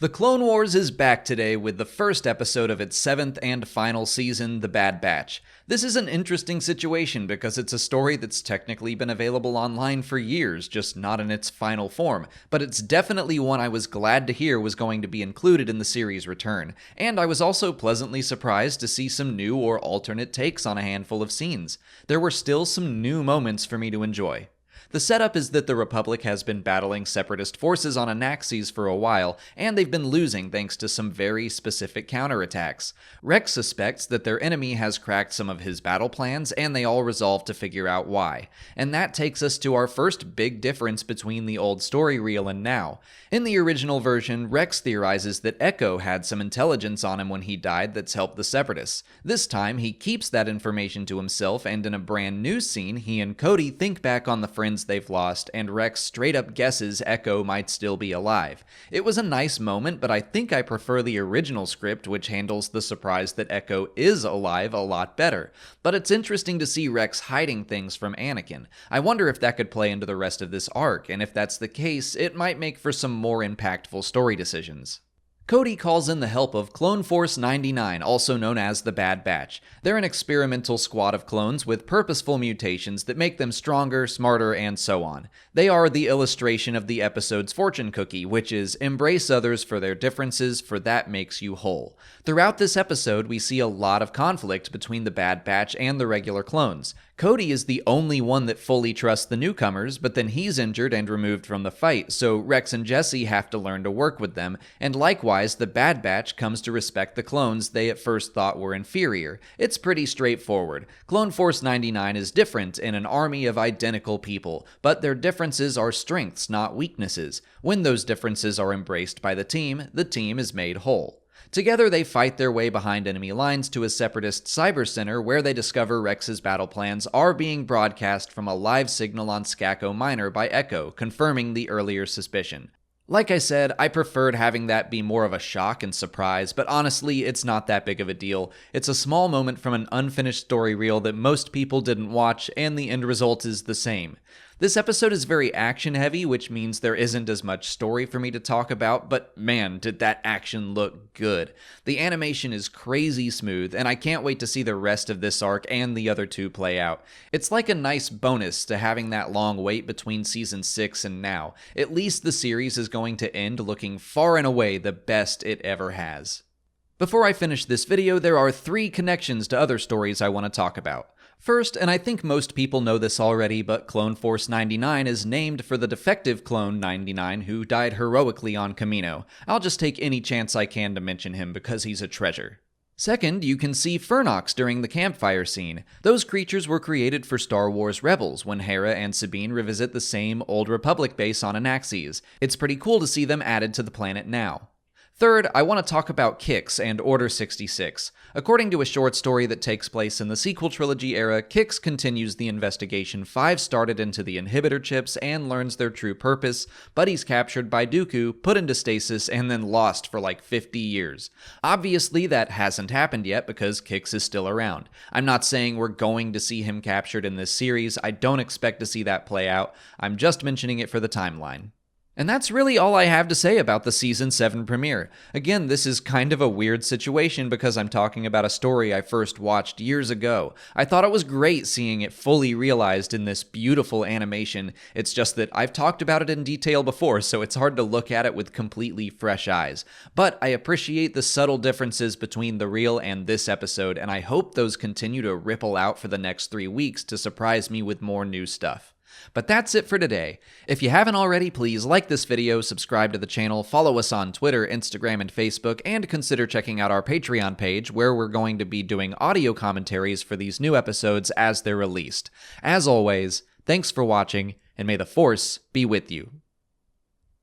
The Clone Wars is back today with the first episode of its 7th and final season, The Bad Batch. This is an interesting situation because it's a story that's technically been available online for years, just not in its final form, but it's definitely one I was glad to hear was going to be included in the series' return, and I was also pleasantly surprised to see some new or alternate takes on a handful of scenes. There were still some new moments for me to enjoy. The setup is that the Republic has been battling separatist forces on Anaxes for a while, and they've been losing thanks to some very specific counterattacks. Rex suspects that their enemy has cracked some of his battle plans, and they all resolve to figure out why. And that takes us to our first big difference between the old story reel and now. In the original version, Rex theorizes that Echo had some intelligence on him when he died that's helped the separatists. This time, he keeps that information to himself, and in a brand new scene, he and Cody think back on the friends they've lost, and Rex straight up guesses Echo might still be alive. It was a nice moment, but I think I prefer the original script, which handles the surprise that Echo is alive a lot better. But it's interesting to see Rex hiding things from Anakin. I wonder if that could play into the rest of this arc, and if that's the case, it might make for some more impactful story decisions. Cody calls in the help of Clone Force 99, also known as the Bad Batch. They're an experimental squad of clones with purposeful mutations that make them stronger, smarter, and so on. They are the illustration of the episode's fortune cookie, which is embrace others for their differences, for that makes you whole. Throughout this episode, we see a lot of conflict between the Bad Batch and the regular clones. Cody is the only one that fully trusts the newcomers, but then he's injured and removed from the fight, so Rex and Jesse have to learn to work with them, and likewise, the Bad Batch comes to respect the clones they at first thought were inferior. It's pretty straightforward. Clone Force 99 is different in an army of identical people, but their differences are strengths, not weaknesses. When those differences are embraced by the team is made whole. Together, they fight their way behind enemy lines to a separatist cyber center where they discover Rex's battle plans are being broadcast from a live signal on Skako Minor by Echo, confirming the earlier suspicion. Like I said, I preferred having that be more of a shock and surprise, but honestly, it's not that big of a deal. It's a small moment from an unfinished story reel that most people didn't watch, and the end result is the same. This episode is very action-heavy, which means there isn't as much story for me to talk about, but man, did that action look good. The animation is crazy smooth, and I can't wait to see the rest of this arc and the other two play out. It's like a nice bonus to having that long wait between Season 6 and now. At least the series is going to end looking far and away the best it ever has. Before I finish this video, there are 3 connections to other stories I want to talk about. First, and I think most people know this already, but Clone Force 99 is named for the defective clone 99 who died heroically on Kamino. I'll just take any chance I can to mention him because he's a treasure. Second, you can see Fernox during the campfire scene. Those creatures were created for Star Wars Rebels when Hera and Sabine revisit the same Old Republic base on Anaxes. It's pretty cool to see them added to the planet now. Third, I want to talk about Kix and Order 66. According to a short story that takes place in the sequel trilogy era, Kix continues the investigation 5 started into the inhibitor chips and learns their true purpose, but he's captured by Dooku, put into stasis, and then lost for like 50 years. Obviously, that hasn't happened yet because Kix is still around. I'm not saying we're going to see him captured in this series. I don't expect to see that play out. I'm just mentioning it for the timeline. And that's really all I have to say about the Season 7 premiere. Again, this is kind of a weird situation because I'm talking about a story I first watched years ago. I thought it was great seeing it fully realized in this beautiful animation. It's just that I've talked about it in detail before, so it's hard to look at it with completely fresh eyes. But I appreciate the subtle differences between the reel and this episode, and I hope those continue to ripple out for the next 3 weeks to surprise me with more new stuff. But that's it for today. If you haven't already, please like this video, subscribe to the channel, follow us on Twitter, Instagram, and Facebook, and consider checking out our Patreon page where we're going to be doing audio commentaries for these new episodes as they're released. As always, thanks for watching, and may the Force be with you.